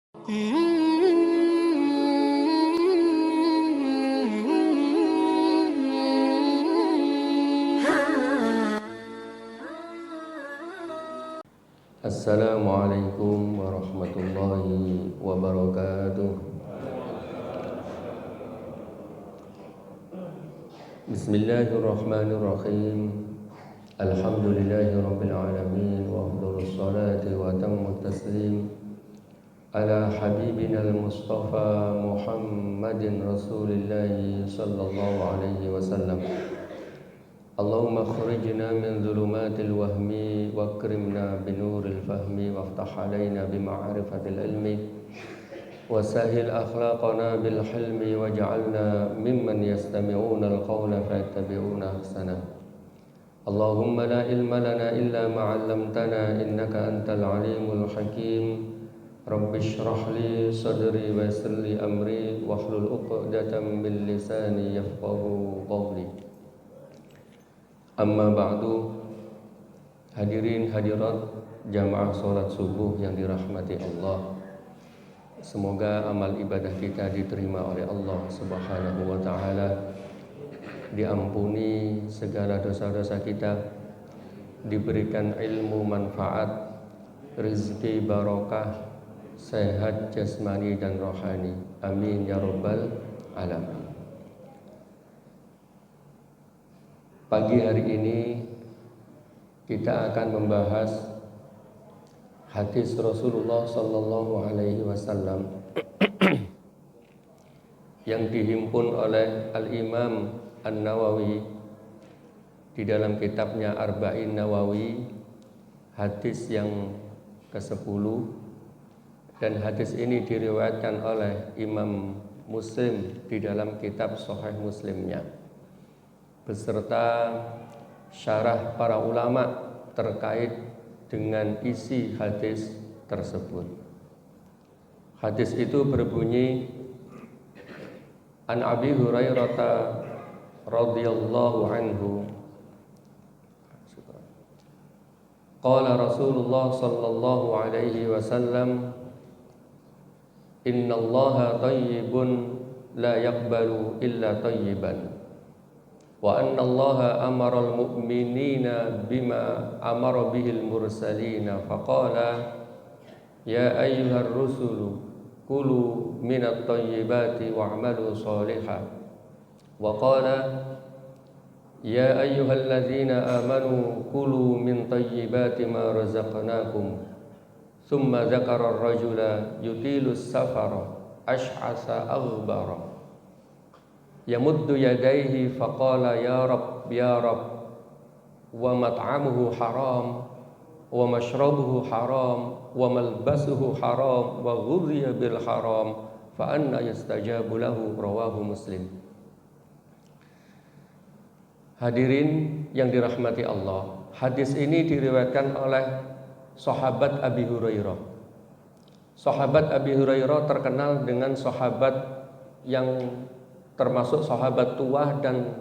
Assalamualaikum warahmatullahi wabarakatuh. Bismillahirrahmanirrahim. Alhamdulillahi rabbil alamin wa afdhalus salati wa tammut taslim ala habibina al-mustafa Muhammadin rasulillahi sallallahu alaihi wasallam. Allahumma khrijna min dhulumatil wahmi wa akrimna binuril fahmi waftah alaina bima'rifatil ilmi wa sahil akhlaqana bil hilmi waj'alna mimman yastami'una al-qawla fayattabi'una ahsana. Allahumma la ilma lana illa ma 'allamtana innaka antal alimul hakim. Rabbi shrah li sadri wa yassir li amri wahlul 'uqdatam min lisani yafqahu qawli. Amma ba'du. Hadirin hadirat jamaah salat subuh yang dirahmati Allah. Semoga amal ibadah kita diterima oleh Allah Subhanahu wa taala. Diampuni segala dosa-dosa kita, diberikan ilmu manfaat, rezeki barokah, sehat jasmani dan rohani. Amin ya rabbal alamin. Pagi hari ini kita akan membahas hadis Rasulullah sallallahu alaihi wasallam yang dihimpun oleh Al-Imam An-Nawawi di dalam kitabnya Arba'in Nawawi, hadis yang ke-10, dan hadis ini diriwayatkan oleh Imam Muslim di dalam kitab Sahih Muslimnya beserta syarah para ulama terkait dengan isi hadis tersebut. Hadis itu berbunyi, An Abi Hurairah radhiyallahu anhu qala Rasulullah sallallahu alaihi wasallam, innallaha thayyibun la yaqbalu illa thayyiban wa anna Allaha amara al-mu'minina bima amara bihil mursalina faqala ya ayyuhar rusulu kulu minat thayyibati wa'malu shalihan wa qala ya ayyuhalladzina amanu kulu min thayyibati ma razaqnakum thumma dzakara ar-rajula yutilus safara ash'asa aghbara yamuddu yadayhi faqala ya rab wa mat'amuhu haram wa mashrabuhu haram wa malbasuhu haram wa ghudhiya bil haram fa anna yastajabu lahu, rawahu Muslim. Hadirin yang dirahmati Allah, hadis ini diriwayatkan oleh sahabat Abi Hurairah. Sahabat Abi Hurairah terkenal dengan sahabat yang termasuk sahabat tua dan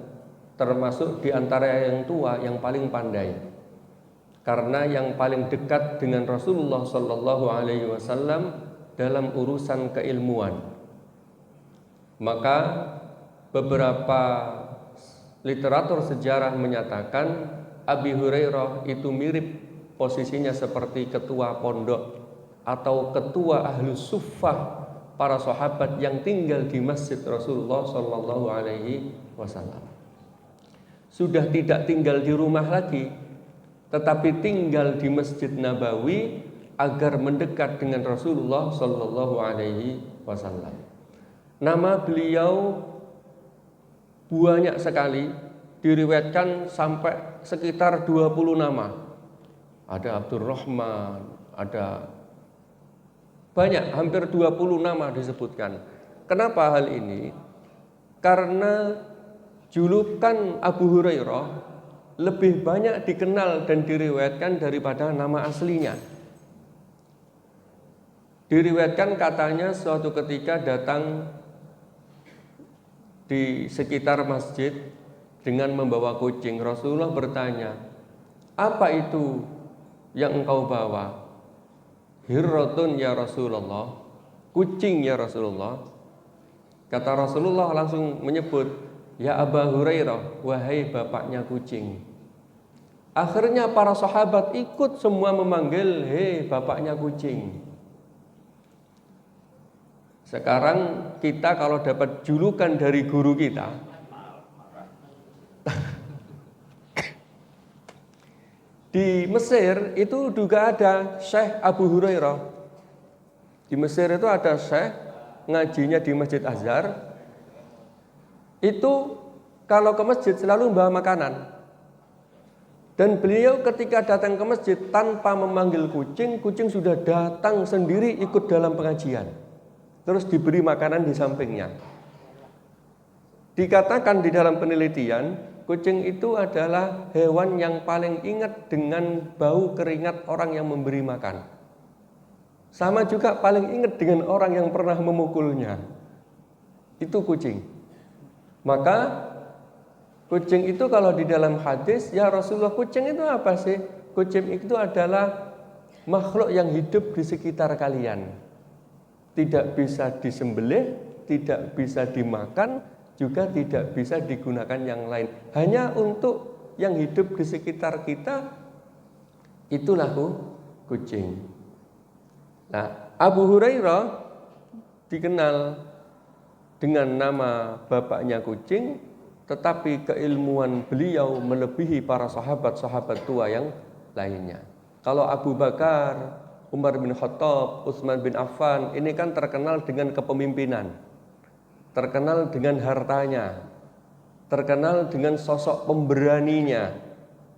termasuk di antara yang tua yang paling pandai, karena yang paling dekat dengan Rasulullah sallallahu alaihi wasallam dalam urusan keilmuan. Maka beberapa literatur sejarah menyatakan Abi Hurairah itu mirip posisinya seperti ketua pondok atau ketua ahlus suffah para sahabat yang tinggal di masjid Rasulullah sallallahu alaihi wasallam. Sudah tidak tinggal di rumah lagi, tetapi tinggal di Masjid Nabawi agar mendekat dengan Rasulullah sallallahu alaihi wasallam. Nama beliau banyak sekali, diriwayatkan sampai sekitar 20 nama. Ada Abdurrahman, ada banyak, hampir 20 nama disebutkan. Kenapa hal ini? Karena julukan Abu Hurairah lebih banyak dikenal dan diriwayatkan daripada nama aslinya. Diriwayatkan katanya suatu ketika datang di sekitar masjid dengan membawa kucing. Rasulullah bertanya, apa itu yang engkau bawa? Hirratun ya Rasulullah, kucing ya Rasulullah. Kata Rasulullah langsung menyebut, ya Aba Hurairah, wahai bapaknya kucing. Akhirnya para sahabat ikut semua memanggil, hei bapaknya kucing. Sekarang kita kalau dapat julukan dari guru kita, di Mesir itu juga ada Syekh Abu Hurairah. Di Mesir itu ada Syekh, ngajinya di Masjid Azhar. Itu kalau ke masjid selalu membawa makanan. Dan beliau ketika datang ke masjid tanpa memanggil kucing, kucing sudah datang sendiri ikut dalam pengajian. Terus diberi makanan di sampingnya. Dikatakan di dalam penelitian, kucing itu adalah hewan yang paling ingat dengan bau keringat orang yang memberi makan. Sama juga paling ingat dengan orang yang pernah memukulnya. Itu kucing. Maka kucing itu kalau di dalam hadis, ya Rasulullah, kucing itu apa sih? Kucing itu adalah makhluk yang hidup di sekitar kalian. Tidak bisa disembelih, tidak bisa dimakan, juga tidak bisa digunakan yang lain. Hanya untuk yang hidup di sekitar kita, itulah kucing. Nah, Abu Hurairah dikenal dengan nama bapaknya kucing, tetapi keilmuan beliau melebihi para sahabat-sahabat tua yang lainnya. Kalau Abu Bakar, Umar bin Khattab, Utsman bin Affan, ini kan terkenal dengan kepemimpinan, terkenal dengan hartanya, terkenal dengan sosok pemberaninya.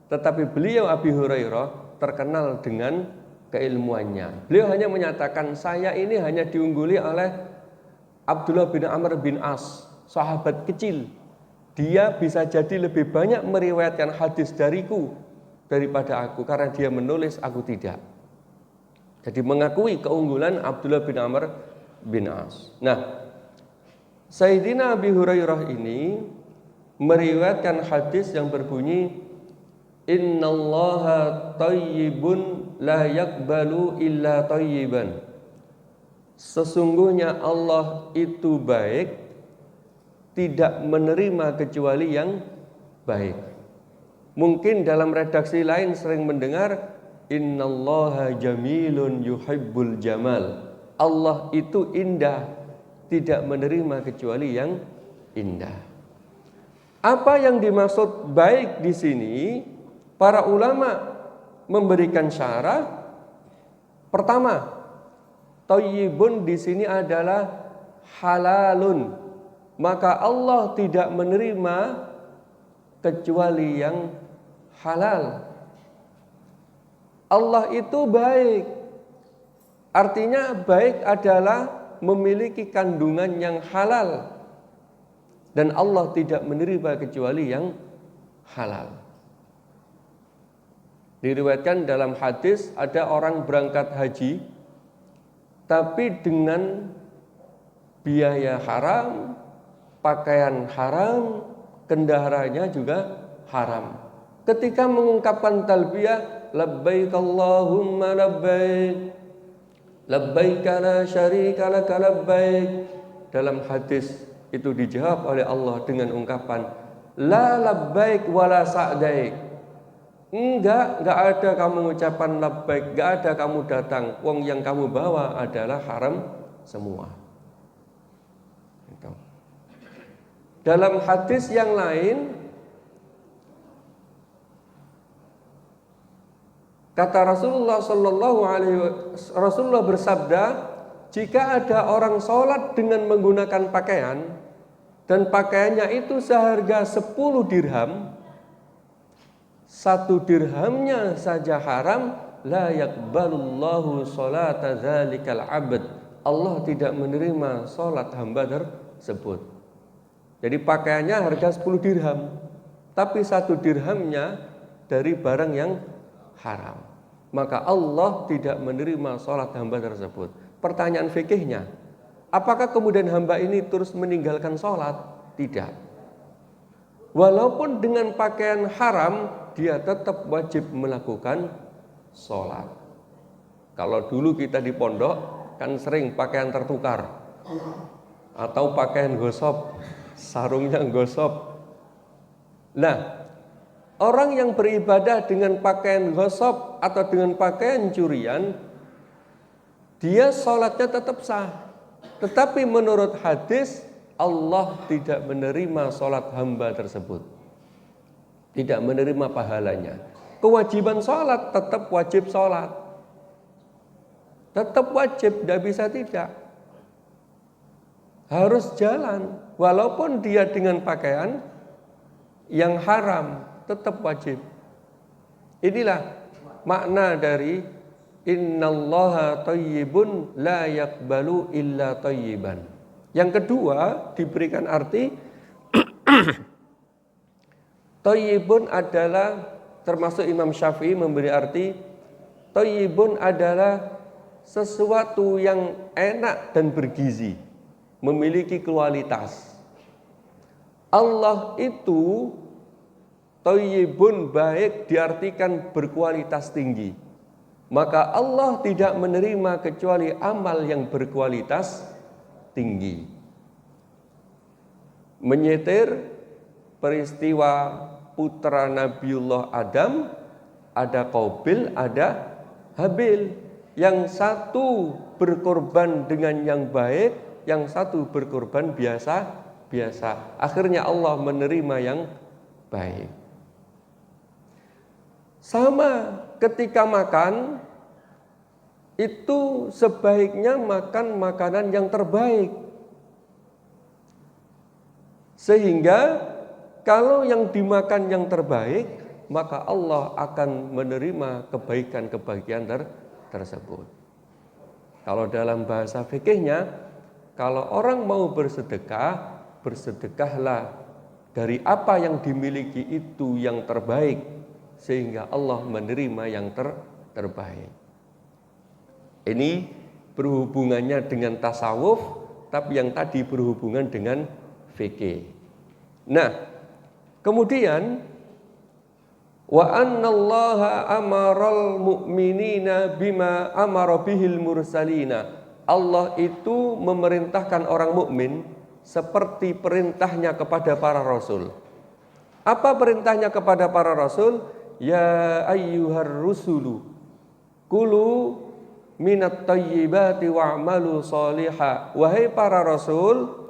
Tetapi beliau Abu Hurairah terkenal dengan keilmuannya. Beliau hanya menyatakan, saya ini hanya diungguli oleh Abdullah bin Amr bin As, sahabat kecil. Dia bisa jadi lebih banyak meriwayatkan hadis dariku daripada aku, karena dia menulis, aku tidak. Jadi mengakui keunggulan Abdullah bin Amr bin As. Nah, Sayyidina Abi Hurairah ini meriwayatkan hadis yang berbunyi, innallaha thayyibun la yaqbalu illa thayyiban. Sesungguhnya Allah itu baik, tidak menerima kecuali yang baik. Mungkin dalam redaksi lain sering mendengar, innallaha jamilun yuhibbul jamal. Allah itu indah, tidak menerima kecuali yang indah. Apa yang dimaksud baik di sini? Para ulama memberikan syarah. Pertama, thayyibun di sini adalah halalun. Maka Allah tidak menerima kecuali yang halal. Allah itu baik. Artinya baik adalah memiliki kandungan yang halal. Dan Allah tidak menerima kecuali yang halal. Diriwayatkan dalam hadis ada orang berangkat haji, tapi dengan biaya haram, pakaian haram, kendaraannya juga haram. Ketika mengungkapkan talbiyah, labbaik Allahumma labbaik, labbaik la syarika laka labbaik, dalam hadis itu dijawab oleh Allah dengan ungkapan la labbaik wala sa'daik. Enggak ada kamu ucapan labbaik, enggak ada kamu datang. Wong yang kamu bawa adalah haram semua. Itu. Dalam hadis yang lain, kata Rasulullah Rasulullah bersabda, jika ada orang sholat dengan menggunakan pakaian dan pakaiannya itu seharga 10 dirham, 1 dirhamnya saja haram, la yaqbalullahu sholata dzalikal abd. Allah tidak menerima sholat hamba tersebut. Jadi pakaiannya harga 10 dirham, tapi 1 dirhamnya dari barang yang haram, maka Allah tidak menerima sholat hamba tersebut. Pertanyaan fikihnya, apakah kemudian hamba ini terus meninggalkan sholat? Tidak. Walaupun dengan pakaian haram, dia tetap wajib melakukan sholat. Kalau dulu kita di pondok, kan sering pakaian tertukar atau pakaian gosop, sarungnya gosop. Nah, orang yang beribadah dengan pakaian gosop atau dengan pakaian curian, dia sholatnya tetap sah. Tetapi menurut hadis, Allah tidak menerima sholat hamba tersebut, tidak menerima pahalanya. Kewajiban sholat tetap wajib sholat, tetap wajib, tidak bisa tidak. Harus jalan, walaupun dia dengan pakaian yang haram, tetap wajib. Inilah makna dari innallaha thayyibun la yaqbalu illa thayyiban. Yang kedua diberikan arti thayyibun adalah, termasuk Imam Syafi'i memberi arti thayyibun adalah sesuatu yang enak dan bergizi, memiliki kualitas. Allah itu thayyibun, baik, diartikan berkualitas tinggi. Maka Allah tidak menerima kecuali amal yang berkualitas tinggi. Menyetir peristiwa putra Nabiullah Adam, ada Qabil, ada Habil. Yang satu berkorban dengan yang baik, yang satu berkorban biasa. Akhirnya Allah menerima yang baik. Sama ketika makan, itu sebaiknya makan makanan yang terbaik. Sehingga kalau yang dimakan yang terbaik, maka Allah akan menerima kebaikan-kebaikan tersebut. Kalau dalam bahasa fikihnya, kalau orang mau bersedekah, bersedekahlah dari apa yang dimiliki itu yang terbaik, sehingga Allah menerima yang terbaik. Ini berhubungannya dengan tasawuf, tapi yang tadi berhubungan dengan fikih. Nah, kemudian wa annallaha amaral mu'minina bima amara bihil mursalina. Allah itu memerintahkan orang mukmin seperti perintahnya kepada para rasul. Apa perintahnya kepada para rasul? Ya ayyuhar rusulu kulu minat thayyibati wa'malu sholiha. Wahai para rasul,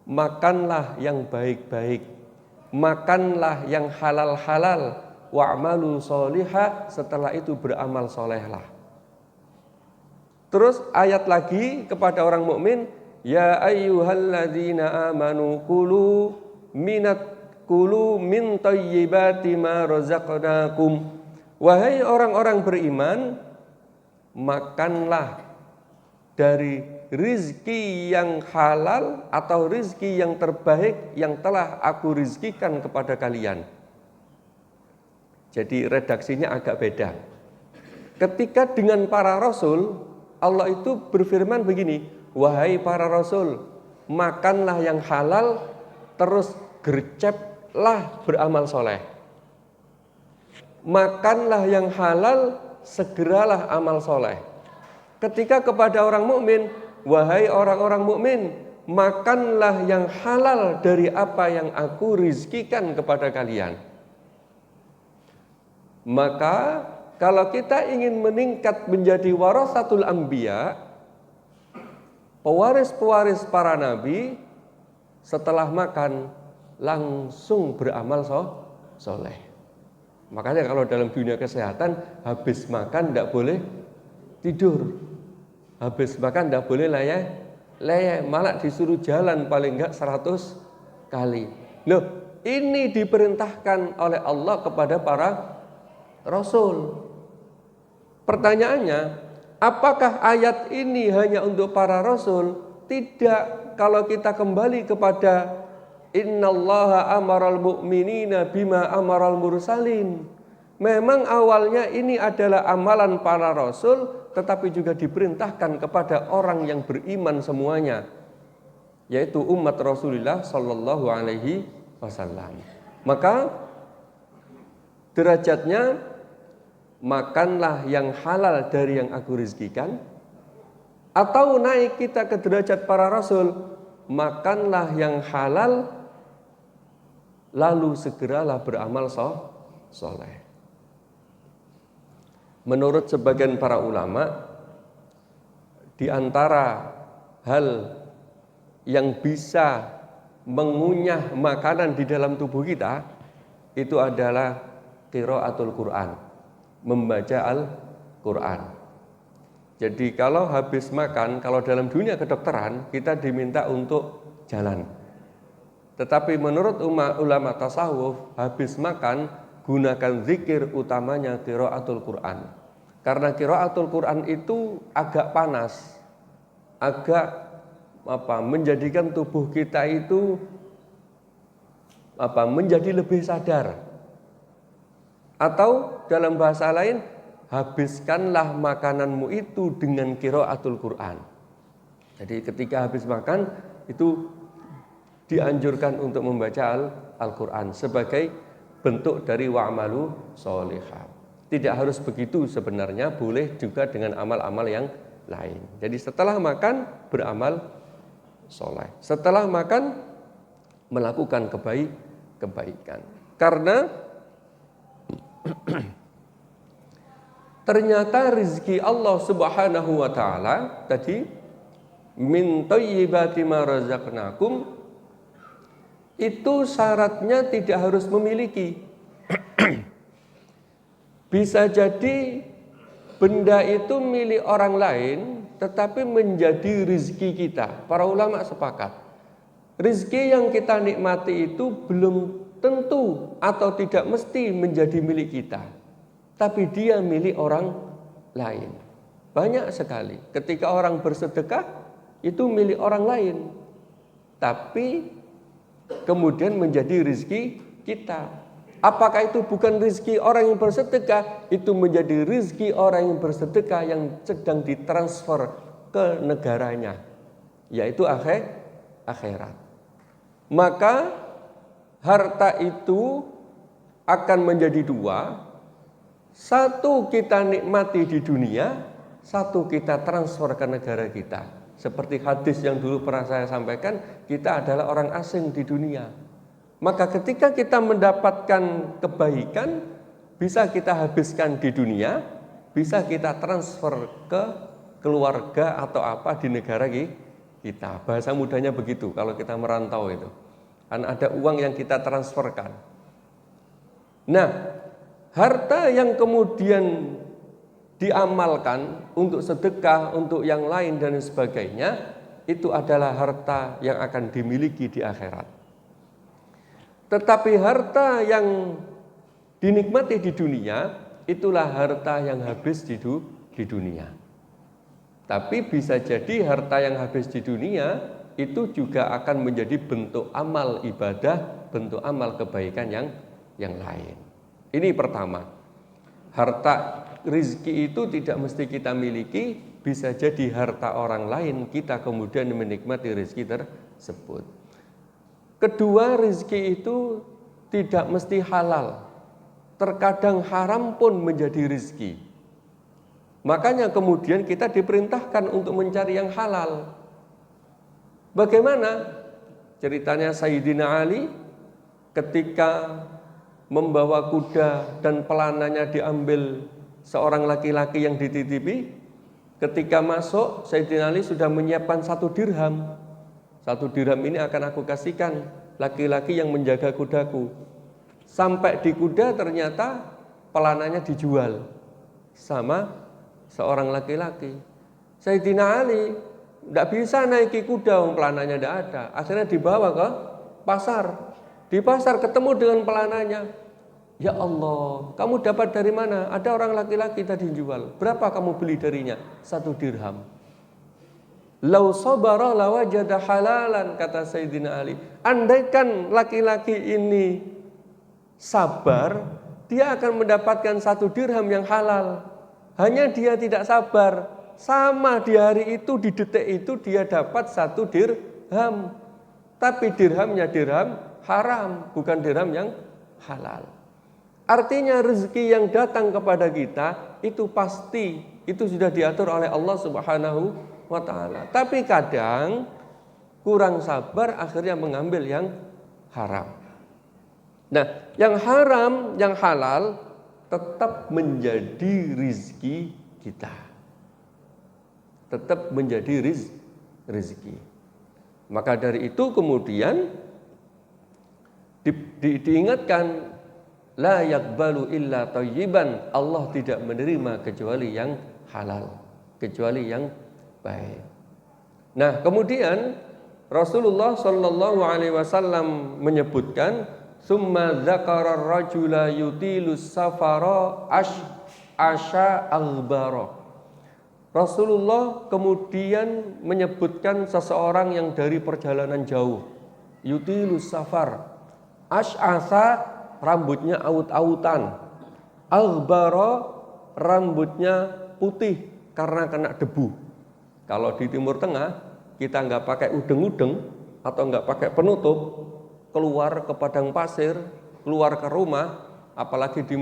makanlah yang baik-baik, makanlah yang halal-halal, wa'malu sholiha, setelah itu beramal solehlah. Terus ayat lagi kepada orang mukmin, ya ayyuhalladzina amanu kulu min thayyibati ma razaqnakum. Wahai orang-orang beriman, makanlah dari rizki yang halal atau rizki yang terbaik yang telah aku rizkikan kepada kalian. Jadi redaksinya agak beda. Ketika dengan para rasul, Allah itu berfirman begini, wahai para rasul, makanlah yang halal, terus gerceplah beramal soleh. Makanlah yang halal, segeralah amal soleh. Ketika kepada orang mukmin, wahai orang-orang mukmin, makanlah yang halal dari apa yang aku rizkikan kepada kalian. Maka kalau kita ingin meningkat menjadi warasatul anbiya, pewaris-pewaris para nabi, setelah makan langsung beramal soleh. Makanya kalau dalam dunia kesehatan, habis makan tidak boleh tidur, habis makan tidak boleh leyeh, malah disuruh jalan paling enggak 100 kali. Loh, ini diperintahkan oleh Allah kepada para rasul. Pertanyaannya, apakah ayat ini hanya untuk para rasul? Tidak. Kalau kita kembali kepada innallaha amaral mu'minina bima amaral mursalin, memang awalnya ini adalah amalan para rasul, tetapi juga diperintahkan kepada orang yang beriman semuanya, yaitu umat Rasulullah sallallahu alaihi wasallam. Maka derajatnya, makanlah yang halal dari yang aku rizkikan, atau naik kita ke derajat para rasul, makanlah yang halal, lalu segeralah beramal soleh. Menurut sebagian para ulama, di antara hal yang bisa mengunyah makanan di dalam tubuh kita itu adalah qiraatul Quran, membaca Al-Quran. Jadi kalau habis makan, kalau dalam dunia kedokteran kita diminta untuk jalan. Tetapi menurut ulama tasawuf, habis makan gunakan zikir, utamanya qiraatul Quran. Karena qiraatul Quran itu agak panas, agak menjadikan tubuh kita itu menjadi lebih sadar. Atau dalam bahasa lain, habiskanlah makananmu itu dengan qiraatul Quran. Jadi ketika habis makan itu dianjurkan untuk membaca Al-Quran sebagai bentuk dari wa'malu sholihah. Tidak harus begitu sebenarnya, boleh juga dengan amal-amal yang lain. Jadi setelah makan beramal soleh, setelah makan melakukan kebaikan. Karena ternyata rezeki Allah Subhanahu wa taala tadi, min thayyibati ma razaqnakum, itu syaratnya tidak harus memiliki. Bisa jadi benda itu milik orang lain tetapi menjadi rezeki kita. Para ulama sepakat, rezeki yang kita nikmati itu belum tentu atau tidak mesti menjadi milik kita, tapi dia milik orang lain. Banyak sekali ketika orang bersedekah itu milik orang lain, tapi kemudian menjadi rezeki kita. Apakah itu bukan rezeki orang yang bersedekah? Itu menjadi rezeki orang yang bersedekah yang sedang ditransfer ke negaranya, yaitu akhirat. Maka harta itu akan menjadi dua. Satu kita nikmati di dunia, satu kita transfer ke negara kita. Seperti hadis yang dulu pernah saya sampaikan, kita adalah orang asing di dunia. Maka ketika kita mendapatkan kebaikan, bisa kita habiskan di dunia, bisa kita transfer ke keluarga atau apa di negara kita. Bahasa mudahnya begitu kalau kita merantau itu. Kan ada uang yang kita transferkan. Nah, harta yang kemudian diamalkan untuk sedekah, untuk yang lain dan sebagainya, itu adalah harta yang akan dimiliki di akhirat. Tetapi harta yang dinikmati di dunia, itulah harta yang habis di dunia. Tapi bisa jadi harta yang habis di dunia itu juga akan menjadi bentuk amal ibadah, bentuk amal kebaikan yang lain. Ini pertama, harta rezeki itu tidak mesti kita miliki, bisa jadi harta orang lain, kita kemudian menikmati rezeki tersebut. Kedua, rezeki itu tidak mesti halal. Terkadang haram pun menjadi rezeki. Makanya kemudian kita diperintahkan untuk mencari yang halal. Bagaimana? Ceritanya Sayyidina Ali ketika membawa kuda dan pelananya diambil seorang laki-laki yang dititipi. Ketika masuk, Sayyidina Ali sudah menyiapkan 1 dirham. 1 dirham ini akan aku kasihkan laki-laki yang menjaga kudaku. Sampai di kuda ternyata pelananya dijual sama seorang laki-laki. Sayyidina Ali tidak bisa naiki kuda, pelananya tidak ada. Akhirnya dibawa ke pasar. Di pasar ketemu dengan pelananya. Ya Allah, kamu dapat dari mana? Ada orang laki-laki tadi jual. Berapa kamu beli darinya? 1 dirham. Lau sabara lawajada halalan, kata Sayyidina Ali. Andaikan laki-laki ini sabar, dia akan mendapatkan 1 dirham yang halal. Hanya dia tidak sabar, sama di hari itu, di detik itu dia dapat 1 dirham. Tapi dirhamnya dirham haram, bukan dirham yang halal. Artinya rezeki yang datang kepada kita itu pasti, itu sudah diatur oleh Allah Subhanahu wa ta'ala. Tapi kadang kurang sabar akhirnya mengambil yang haram. Nah, yang haram, yang halal tetap menjadi rizki kita. Tetap menjadi rizki. Maka dari itu kemudian diingatkan, la yaqbalu illa thayyiban, Allah tidak menerima kecuali yang halal, kecuali yang baik. Nah, kemudian Rasulullah Shallallahu Alaihi Wasallam menyebutkan, summa dzakara rajula yutilus safara asya albaro. Rasulullah kemudian menyebutkan seseorang yang dari perjalanan jauh, yutilus safar, ash'asa, rambutnya aut-autan, albaro, rambutnya putih karena kena debu. Kalau di Timur Tengah kita nggak pakai udeng-udeng atau nggak pakai penutup, keluar ke padang pasir, keluar ke rumah, apalagi di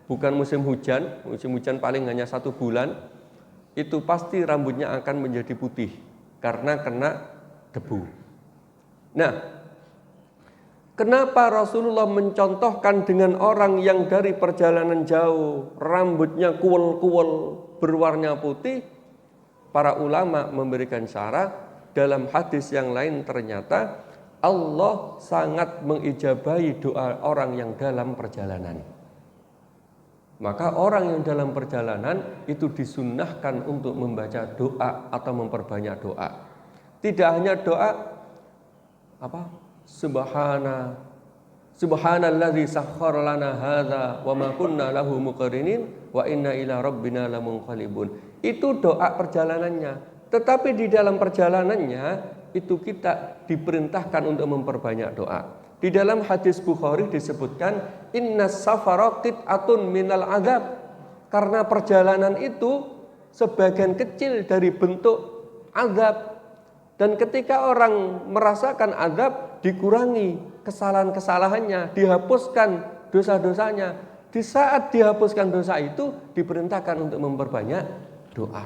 bukan musim hujan paling hanya 1 bulan, itu pasti rambutnya akan menjadi putih karena kena debu. Nah, kenapa Rasulullah mencontohkan dengan orang yang dari perjalanan jauh, rambutnya kuwel-kuwel, berwarna putih? Para ulama memberikan syarat, dalam hadis yang lain ternyata Allah sangat mengijabahi doa orang yang dalam perjalanan. Maka orang yang dalam perjalanan itu disunnahkan untuk membaca doa atau memperbanyak doa. Tidak hanya doa Subhanalladzi sakhkhara lana hadza wa ma kunna lahu muqrinin wa inna ila rabbina lamunqalibun. Itu doa perjalanannya. Tetapi di dalam perjalanannya itu kita diperintahkan untuk memperbanyak doa. Di dalam hadis Bukhari disebutkan, innas safara qit'atun minal azab. Karena perjalanan itu sebagian kecil dari bentuk azab. Dan ketika orang merasakan azab, dikurangi kesalahan-kesalahannya, dihapuskan dosa-dosanya. Di saat dihapuskan dosa itu, diperintahkan untuk memperbanyak doa.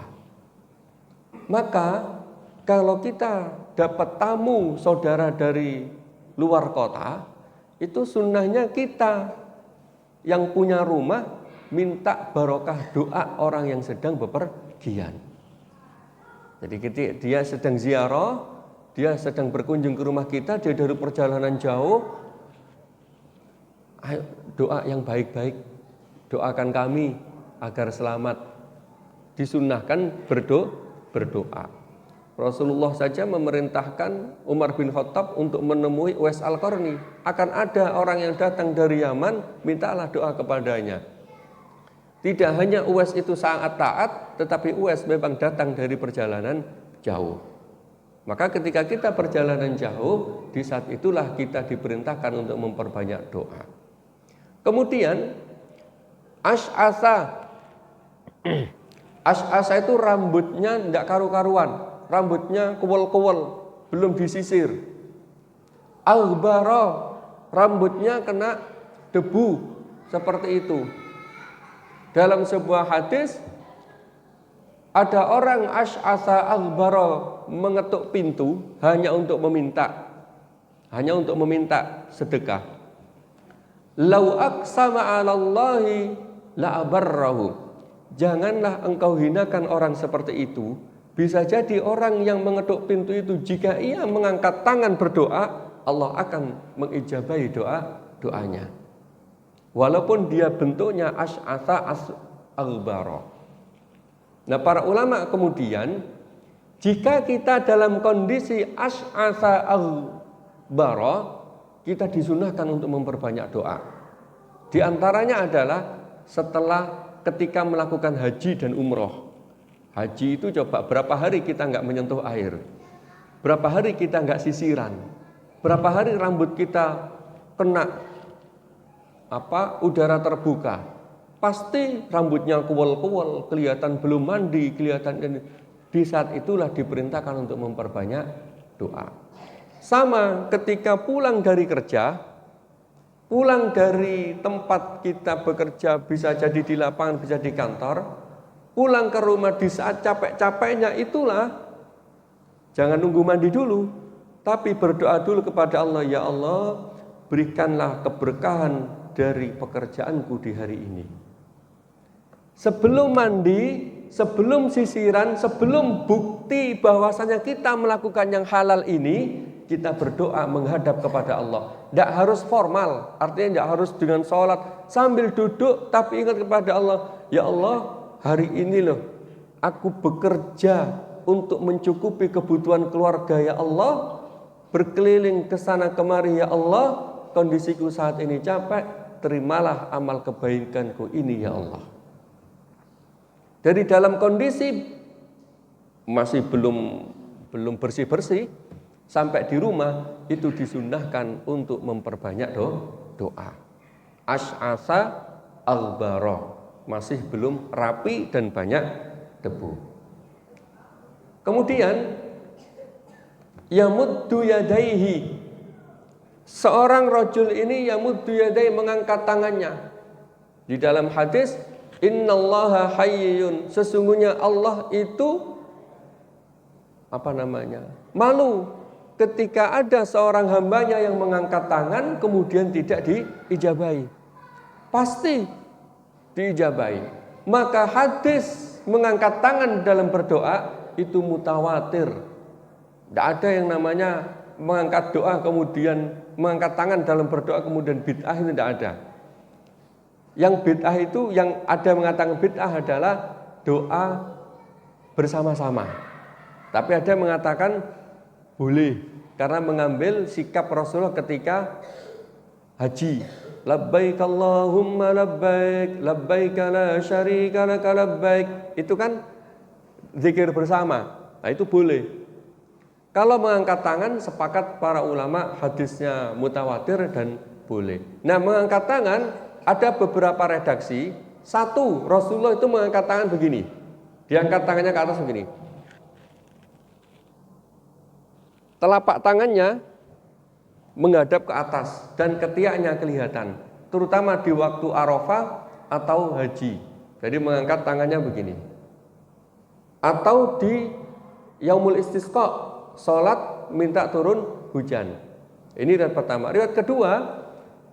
Maka kalau kita dapat tamu saudara dari luar kota, itu sunnahnya kita yang punya rumah minta barokah doa orang yang sedang bepergian. Jadi dia sedang ziarah, dia sedang berkunjung ke rumah kita, dia dari perjalanan jauh, ayo doa yang baik-baik, doakan kami agar selamat. Disunnahkan berdoa. Rasulullah saja memerintahkan Umar bin Khattab untuk menemui Uwais Al-Qarni. Akan ada orang yang datang dari Yaman, mintalah doa kepadanya. Tidak hanya Uwais itu sangat taat, tetapi Uwais memang datang dari perjalanan jauh. Maka ketika kita perjalanan jauh, di saat itulah kita diperintahkan untuk memperbanyak doa. Kemudian Ash'asa itu rambutnya tidak karu-karuan. Rambutnya kuwel-kuwel, belum disisir. Albaro, rambutnya kena debu, seperti itu. Dalam sebuah hadis, ada orang ash'asa albaro mengetuk pintu hanya untuk meminta sedekah. Lau aqsama 'alallahi la abarrahu. Janganlah engkau hinakan orang seperti itu. Bisa jadi orang yang mengetuk pintu itu, jika ia mengangkat tangan berdoa, Allah akan mengijabahi doanya. Walaupun dia bentuknya ash'asa albaro. Nah, para ulama kemudian, jika kita dalam kondisi ash'asa albaro, kita disunahkan untuk memperbanyak doa. Di antaranya adalah setelah ketika melakukan haji dan umroh. Haji itu coba berapa hari kita nggak menyentuh air, berapa hari kita nggak sisiran, berapa hari rambut kita kena udara terbuka, pasti rambutnya kuwel-kuwel, kelihatan belum mandi, kelihatan ini. Di saat itulah diperintahkan untuk memperbanyak doa. Sama ketika pulang dari kerja, pulang dari tempat kita bekerja, bisa jadi di lapangan, bisa di kantor. pulang ke rumah di saat capek-capeknya itulah jangan nunggu mandi dulu, tapi berdoa dulu kepada Allah, ya Allah, berikanlah keberkahan dari pekerjaanku di hari ini. Sebelum mandi, sebelum sisiran, sebelum bukti bahwasanya kita melakukan yang halal ini, kita berdoa menghadap kepada Allah. Tidak harus formal, artinya tidak harus dengan sholat sambil duduk, tapi ingat kepada Allah, ya Allah, hari ini loh aku bekerja untuk mencukupi kebutuhan keluarga, ya Allah, berkeliling ke sana kemari, ya Allah, kondisiku saat ini capek, terimalah amal kebaikanku ini, ya Allah. Dari dalam kondisi masih belum bersih-bersih, sampai di rumah itu disunnahkan untuk memperbanyak doa. Asy'asa al-bara, masih belum rapi dan banyak debu. Kemudian yamuddu yadaihi, seorang rajul ini yamuddu yadaihi, mengangkat tangannya. Di dalam hadis, innallaha hayyun, sesungguhnya Allah itu malu ketika ada seorang hambanya yang mengangkat tangan kemudian tidak diijabahi. Pasti diijabahi. Maka hadis mengangkat tangan dalam berdoa itu mutawatir. Tidak ada yang namanya mengangkat doa kemudian mengangkat tangan dalam berdoa kemudian bid'ah, itu tidak ada. Yang bid'ah itu, yang ada mengatakan bid'ah adalah doa bersama-sama. Tapi ada yang mengatakan boleh karena mengambil sikap Rasulullah ketika haji. Labbaik Allahumma labbaik, labbaik la syarika laka labbaik. Itu kan zikir bersama. Nah, itu boleh. Kalau mengangkat tangan, sepakat para ulama hadisnya mutawatir dan boleh. Nah, mengangkat tangan ada beberapa redaksi. Satu, Rasulullah itu mengangkat tangan begini. Diangkat tangannya ke atas begini. Telapak tangannya menghadap ke atas dan ketiaknya kelihatan, terutama di waktu Arafah atau haji. Jadi mengangkat tangannya begini. Atau di Yaumul Istisqa, salat minta turun hujan. Ini riwayat pertama. Riwayat kedua,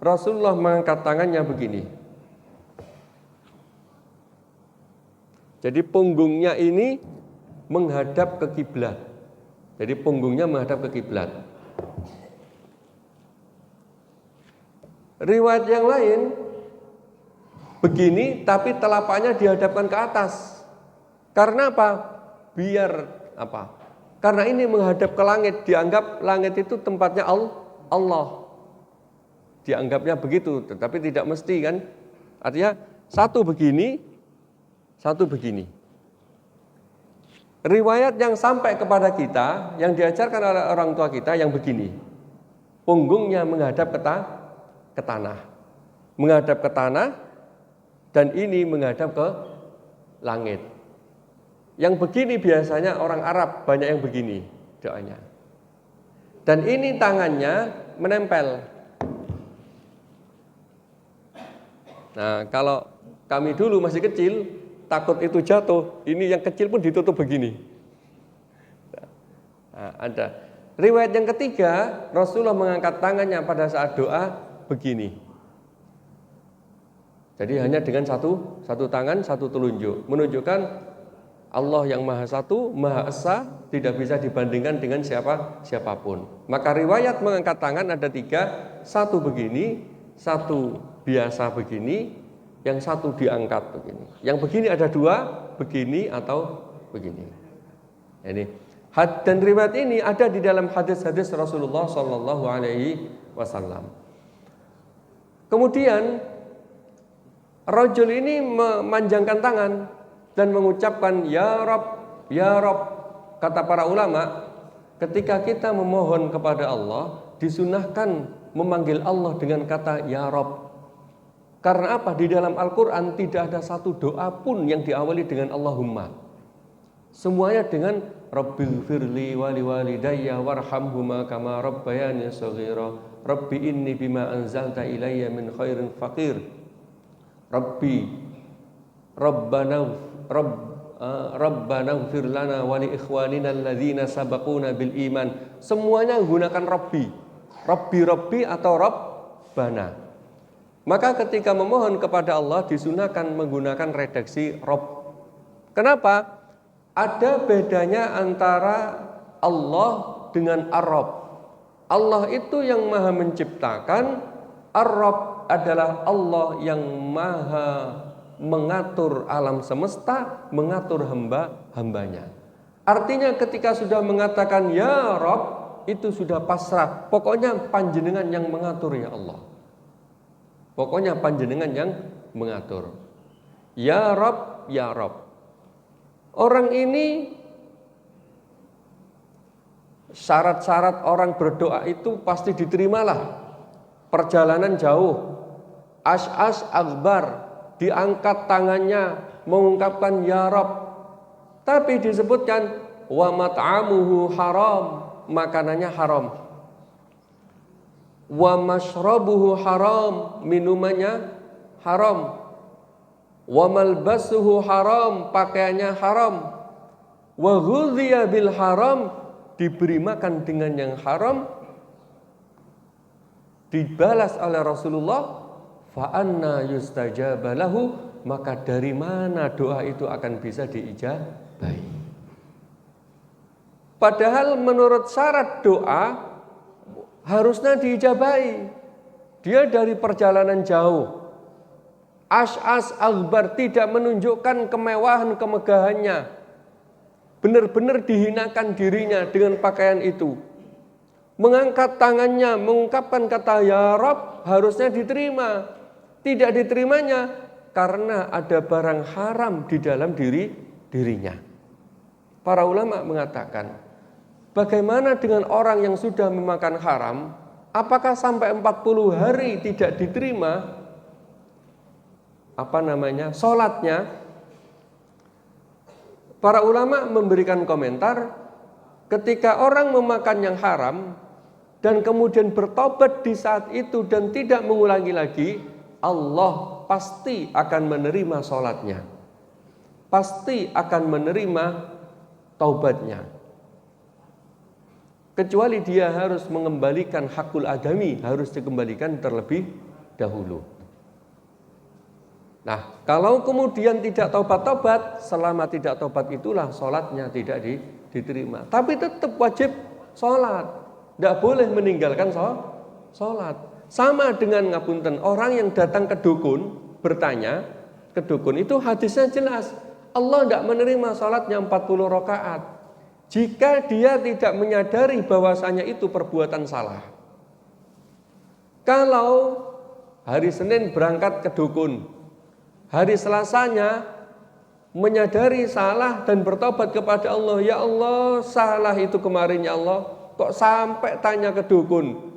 Rasulullah mengangkat tangannya begini. Jadi punggungnya ini menghadap ke kiblat. Jadi punggungnya menghadap ke kiblat. Riwayat yang lain begini, tapi telapaknya dihadapkan ke atas. Karena apa? Biar apa? Karena ini menghadap ke langit, dianggap langit itu tempatnya Allah. Dianggapnya begitu, tetapi tidak mesti kan? Artinya satu begini, satu begini. Riwayat yang sampai kepada kita, yang diajarkan oleh orang tua kita yang begini. Punggungnya menghadap ke tanah. Menghadap ke tanah dan ini menghadap ke langit. Yang begini biasanya orang Arab banyak yang begini doanya. Dan ini tangannya menempel. Nah, kalau kami dulu masih kecil, takut itu jatuh, ini yang kecil pun ditutup begini. Nah, ada. Riwayat yang ketiga, Rasulullah mengangkat tangannya pada saat doa begini. Jadi hanya dengan satu tangan, satu telunjuk, menunjukkan Allah yang Maha Satu, Maha Esa, tidak bisa dibandingkan dengan siapapun. Maka riwayat mengangkat tangan ada tiga, satu begini, satu biasa begini, yang satu diangkat begini. Yang begini ada dua, begini atau begini. Ini dan riwayat ini ada di dalam hadis-hadis Rasulullah Shallallahu Alaihi Wasallam. Kemudian rajul ini memanjangkan tangan dan mengucapkan ya Rabb, ya Rabb. Kata para ulama, ketika kita memohon kepada Allah, disunahkan memanggil Allah dengan kata ya Rabb. Karena apa? Di dalam Al-Quran tidak ada satu doa pun yang diawali dengan Allahumma. Semuanya dengan Rabbil firli wali walidayya warhamhuma kama rabbayani shaghira. Rabbi inni bima anzalta ilayya min khairin faqir. Rabbi Rabbana Rabbana ighfir lana wa li ikhwanina alladzina sabaquna bil iman. Semuanya menggunakan Rabbi atau Rabbana. Maka ketika memohon kepada Allah disunahkan menggunakan redaksi Rabb. Kenapa? Ada bedanya antara Allah dengan Ar-Rabb. Allah itu yang maha menciptakan, Ar-Rabb adalah Allah yang maha mengatur alam semesta, mengatur hamba-hambanya. Artinya ketika sudah mengatakan ya Rabb, itu sudah pasrah. Pokoknya panjenengan yang mengatur ya Allah. Pokoknya panjenengan yang mengatur. Ya Rabb, ya Rabb. Orang ini, syarat-syarat orang berdoa itu pasti diterimalah. Perjalanan jauh, as-as akbar, diangkat tangannya mengungkapkan ya Rabb. Tapi disebutkan wa mat'amuhu haram, makanannya haram. Wa mashrabuhu haram, minumannya haram. Wa malbasuhu haram, pakaiannya haram. Wa ghudhiya bil haram, diberi makan dengan yang haram. Dibalas oleh Rasulullah, fa anna yustajaba lahu, maka dari mana doa itu akan bisa diijabahi. Padahal menurut syarat doa harusnya diijabahi. Dia dari perjalanan jauh, as-as akbar, tidak menunjukkan kemewahan kemegahannya, benar-benar dihinakan dirinya dengan pakaian itu. Mengangkat tangannya, mengungkapkan kata ya Rabb, harusnya diterima. Tidak diterimanya karena ada barang haram di dalam dirinya. Para ulama mengatakan, bagaimana dengan orang yang sudah memakan haram? Apakah sampai 40 hari tidak diterima sholatnya? Para ulama memberikan komentar, ketika orang memakan yang haram dan kemudian bertobat di saat itu dan tidak mengulangi lagi, Allah pasti akan menerima sholatnya, pasti akan menerima taubatnya. Kecuali dia harus mengembalikan hakul adami, harus dikembalikan terlebih dahulu. Nah, kalau kemudian tidak taubat-taubat, selama tidak taubat itulah sholatnya tidak diterima. Tapi tetap wajib sholat, tidak boleh meninggalkan sholat. Sama dengan ngapunten, orang yang datang ke dukun bertanya ke dukun, itu hadisnya jelas, Allah tidak menerima sholatnya 40 rakaat jika dia tidak menyadari bahwasanya itu perbuatan salah. Kalau hari Senin berangkat ke dukun, hari Selasanya menyadari salah dan bertobat kepada Allah, ya Allah salah itu kemarin ya Allah, kok sampai tanya ke dukun?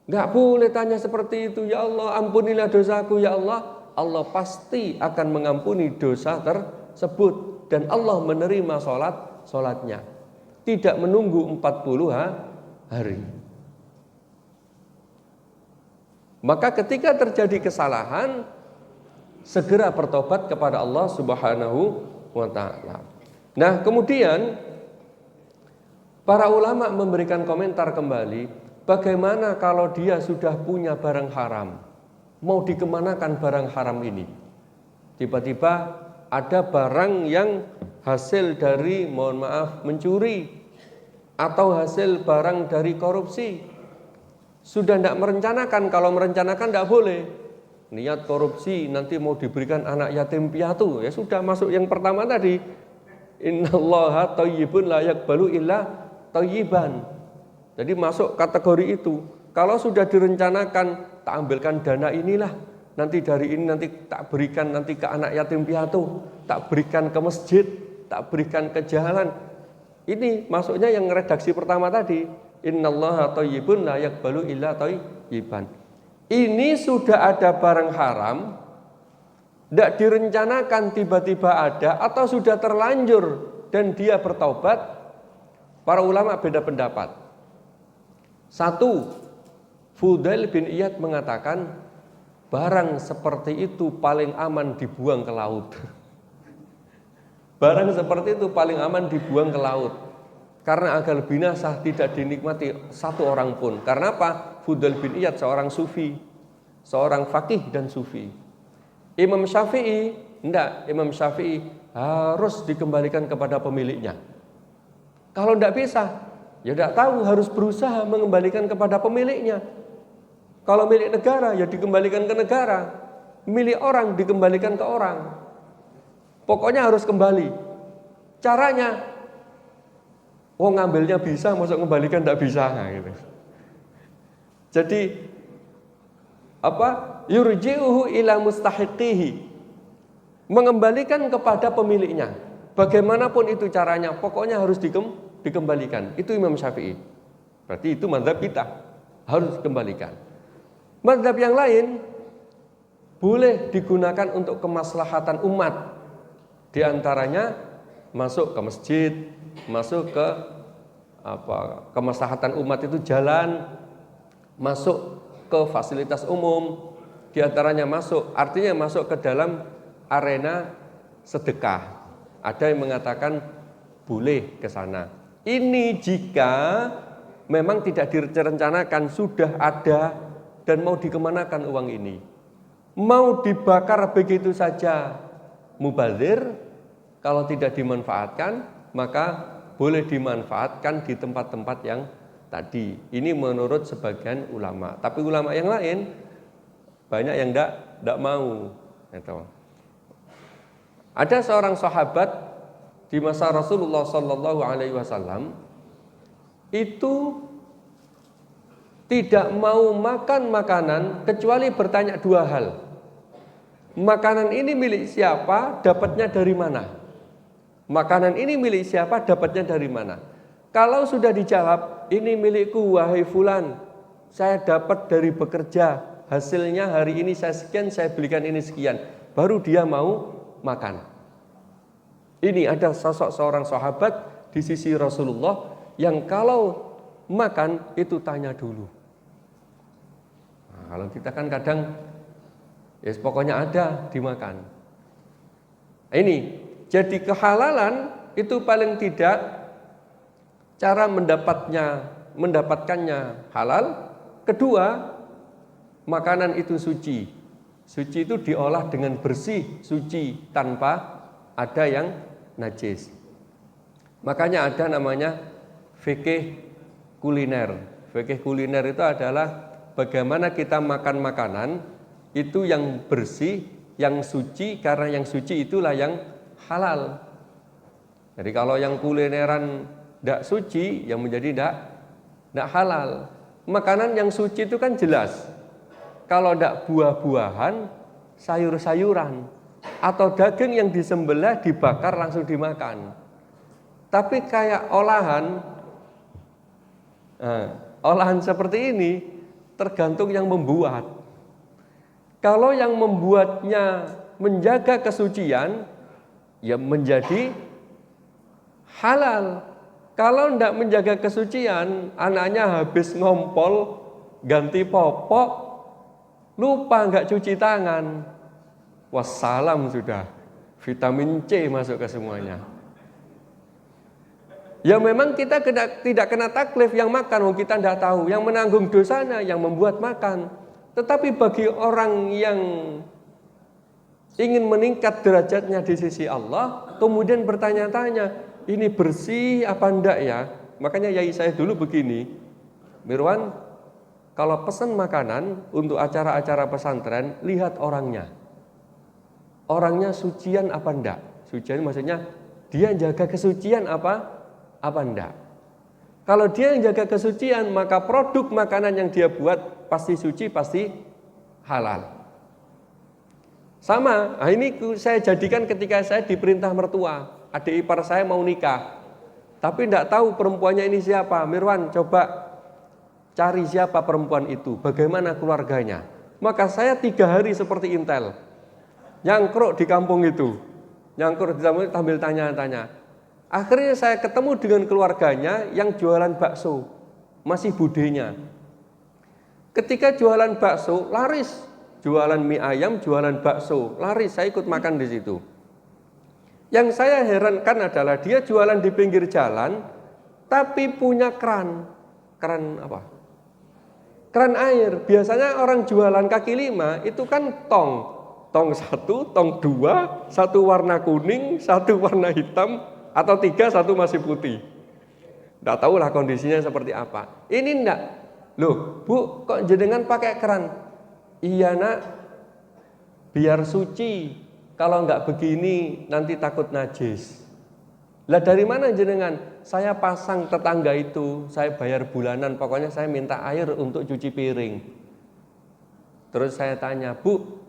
Enggak boleh tanya seperti itu, ya Allah ampunilah dosaku ya Allah. Allah pasti akan mengampuni dosa tersebut dan Allah menerima sholatnya. Tidak menunggu 40 hari. Maka ketika terjadi kesalahan, segera bertobat kepada Allah Subhanahu wa ta'ala. Nah, kemudian para ulama memberikan komentar kembali, bagaimana kalau dia sudah punya barang haram, mau dikemanakan barang haram ini? Tiba-tiba ada barang yang hasil dari, mohon maaf, mencuri, atau hasil barang dari korupsi. Sudah tidak merencanakan, kalau merencanakan tidak boleh. Niat korupsi nanti mau diberikan anak yatim piatu, ya sudah masuk yang pertama tadi. Innallaha thayyibun la yaqbalu illa thayyiban. Jadi masuk kategori itu. Kalau sudah direncanakan, tak ambilkan dana inilah, nanti dari ini nanti tak berikan nanti ke anak yatim piatu, tak berikan ke masjid, tak berikan ke jalan. Ini masuknya yang redaksi pertama tadi. Innallaha thayyibun la yaqbalu illa thayyiban. Ini sudah ada barang haram, tidak direncanakan tiba-tiba ada, atau sudah terlanjur dan dia bertaubat. Para ulama beda pendapat. Satu, Fudail bin Iyad mengatakan barang seperti itu paling aman dibuang ke laut. Barang seperti itu paling aman dibuang ke laut. Karena agar binasa tidak dinikmati satu orang pun. Karena apa? Fudail bin Iyad seorang sufi, seorang fakih dan sufi. Imam Syafi'i, enggak, Imam Syafi'i harus dikembalikan kepada pemiliknya. Kalau enggak bisa, ya enggak tahu, harus berusaha mengembalikan kepada pemiliknya. Kalau milik negara, ya dikembalikan ke negara. Milik orang, dikembalikan ke orang. Pokoknya harus kembali. Caranya, ngambilnya bisa, masuk kembalikan enggak bisa. Nah, gitu. Jadi, yurji'uhu ila mustahiqihi, mengembalikan kepada pemiliknya. Bagaimanapun itu caranya, pokoknya harus dikembalikan. Itu Imam Syafi'i. Berarti itu mazhab kita, harus dikembalikan. Mazhab yang lain boleh digunakan untuk kemaslahatan umat. Di antaranya masuk ke masjid, masuk ke kemaslahatan umat itu jalan, masuk ke fasilitas umum. Di antaranya artinya masuk ke dalam arena sedekah. Ada yang mengatakan boleh ke sana. Ini jika memang tidak direncanakan, sudah ada dan mau dikemanakan uang ini. Mau dibakar begitu saja, mubazir. Kalau tidak dimanfaatkan, maka boleh dimanfaatkan di tempat-tempat yang tadi. Ini menurut sebagian ulama. Tapi ulama yang lain banyak yang tidak mau. Ada seorang sahabat di masa Rasulullah Sallallahu Alaihi Wasallam itu tidak mau makan makanan kecuali bertanya dua hal. Makanan ini milik siapa? Dapatnya dari mana? Makanan ini milik siapa? Dapatnya dari mana? Kalau sudah dijawab, ini milikku wahai fulan, saya dapat dari bekerja, hasilnya hari ini saya sekian, saya belikan ini sekian, baru dia mau makan. Ini ada sosok seorang sahabat di sisi Rasulullah yang kalau makan itu tanya dulu. Nah, kalau kita kan kadang ya pokoknya ada dimakan. Ini jadi kehalalan itu paling tidak cara mendapatkannya halal. Kedua, makanan itu suci. Suci itu diolah dengan bersih, suci tanpa ada yang najis. Makanya ada namanya fikih kuliner. Fikih kuliner itu adalah bagaimana kita makan makanan itu yang bersih, yang suci, karena yang suci itulah yang halal. Jadi kalau yang kulineran tidak suci, yang menjadi tidak halal. Makanan yang suci itu kan jelas. Kalau tidak buah-buahan, sayur-sayuran, atau daging yang disembelih dibakar langsung dimakan. Tapi kayak olahan seperti ini tergantung yang membuat. Kalau yang membuatnya menjaga kesucian, ya menjadi halal. Kalau tidak menjaga kesucian, anaknya habis ngompol, ganti popok, lupa nggak cuci tangan, wassalam sudah, vitamin C masuk ke semuanya. Ya memang kita tidak kena taklif yang makan, kita tidak tahu, yang menanggung dosanya yang membuat makan. Tetapi bagi orang yang ingin meningkat derajatnya di sisi Allah, kemudian bertanya-tanya, ini bersih apa enggak ya? Makanya yai saya dulu begini, Mirwan, kalau pesan makanan untuk acara-acara pesantren, lihat orangnya. Orangnya sucian apa enggak? Sucian maksudnya dia jaga kesucian apa enggak? Kalau dia yang jaga kesucian, maka produk makanan yang dia buat pasti suci, pasti halal. Sama, ini saya jadikan ketika saya diperintah mertua. Adik ipar saya mau nikah, tapi tidak tahu perempuannya ini siapa. Mirwan, coba cari siapa perempuan itu, bagaimana keluarganya. Maka saya 3 hari seperti intel, nyangkruk di kampung itu, sambil tanya-tanya. Akhirnya saya ketemu dengan keluarganya yang jualan bakso, masih budenya. Ketika jualan bakso, laris. Jualan mie ayam, jualan bakso, laris. Saya ikut makan di situ. Yang saya herankan adalah dia jualan di pinggir jalan, tapi punya keran. Keran apa? Keran air. Biasanya orang jualan kaki lima itu kan tong. Tong satu, tong dua, satu warna kuning, satu warna hitam, atau tiga, satu masih putih. Nggak tahulah kondisinya seperti apa. Ini enggak. Loh, Bu, kok jenengan pakai keran? Iya nak, biar suci. Kalau enggak begini nanti takut najis. Lah dari mana jenengan? Saya pasang tetangga itu, saya bayar bulanan, pokoknya saya minta air untuk cuci piring. Terus saya tanya, Bu,